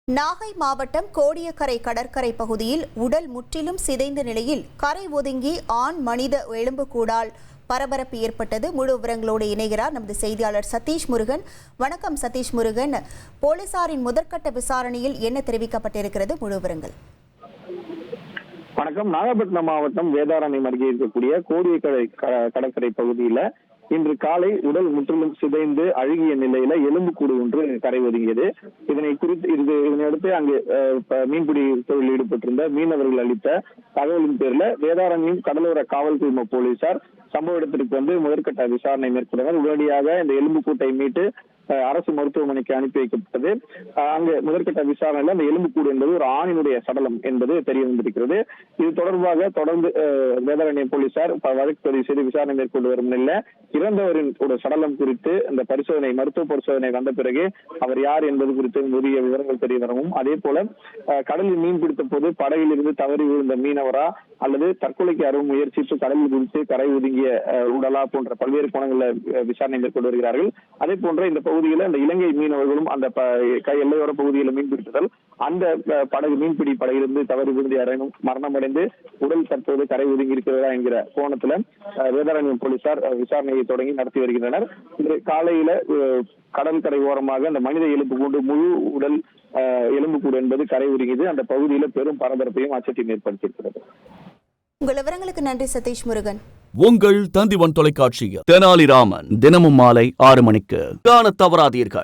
நாகை மாவட்டம் கோடியக்கரை கடற்கரை பகுதியில் உடல் முற்றிலும் சிதைந்த நிலையில் கரை ஒதுங்கி ஆண் மனித எலும்புக்கூடால் பரபரப்பு ஏற்பட்டது. முழு விவரங்களோடு இணைகிறார் நமது செய்தியாளர் சதீஷ் முருகன். வணக்கம் சதீஷ் முருகன். போலீசாரின் முதற்கட்ட விசாரணையில் என்ன தெரிவிக்கப்பட்டிருக்கிறது? முழு விவரங்கள். வணக்கம். நாகப்பட்டினம் மாவட்டம் வேதாரண்யம் அருகே இருக்கக்கூடிய கோடியக்கரை கடற்கரை பகுதியில இன்று காலை உடல் முற்றிலும் சிதைந்து அழுகிய நிலையில எலும்புக்கூடு ஒன்று கரை ஒதுங்கியது. இதனையடுத்து அங்கு மீன்பிடி தொழில் ஈடுபட்டிருந்த மீனவர்கள் அளித்த தகவலின் பேர்ல வேதாரண்யம் கடலோர காவல் குழும போலீசார் சம்பவ இடத்திற்கு வந்து முதற்கட்ட விசாரணை மேற்கொண்டனர். உடனடியாக இந்த எலும்புக்கூட்டை மீட்டு அரசு மருத்துவமனைக்கு அனுப்பி வைக்கப்பட்டது. அங்கு முதற்கட்ட விசாரணையில் அந்த எலும்புக்கூடு என்பது ஒரு ஆணினுடைய சடலம் என்பது தெரிய வந்திருக்கிறது. இது தொடர்பாக தொடர்ந்து வேதாரண்யம் போலீசார் வழக்கு பதிவு செய்து விசாரணை மேற்கொண்டு வரும் நிலையில இறந்தவரின் ஒரு சடலம் குறித்து இந்த மருத்துவ பரிசோதனை வந்த பிறகு அவர் யார் என்பது குறித்து உரிய விவரங்கள் தெரிய வரவும், அதே போல கடலில் மீன் பிடித்த போது படகில் இருந்து தவறி விழுந்த மீனவரா அல்லது தற்கொலைக்கு அருவ முயற்சித்து கடலில் குதித்து கரை ஒதுங்கிய உடலா போன்ற பல்வேறு கோணங்களில் விசாரணை மேற்கொண்டு வருகிறார்கள். அதே போன்ற இந்த பகுதியில அந்த இலங்கை மீனவர்களும் அந்த எல்லையோர பகுதியில மீன் பிடித்ததால் அந்த மீன்பிடி படகிலிருந்து தவறி விழுந்து யாரேனும் மரணமடைந்து உடல் தற்போது கரை ஒதுங்கி இருக்கிறதா என்கிற கோணத்துல வேதாரண்யம் போலீசார் விசாரணையை தொடங்கி நடத்தி வருகின்றனர். இன்று காலையில கடற்கரை ஓரமாக அந்த மனித எலும்பு கூண்டு முழு உடல் எலும்புக்கூடு என்பது கரை ஒதுங்கியது. அந்த பகுதியில பெரும் பரபரப்பையும் அச்சத்தையும் ஏற்படுத்தியிருக்கிறது. உங்கள் விவரங்களுக்கு நன்றி சதீஷ் முருகன். உங்கள் தந்திவன் தொலைக்காட்சியில் தெனாலிராமன் தினமும் மாலை 6 மணிக்கு காண தவறாதீர்கள்.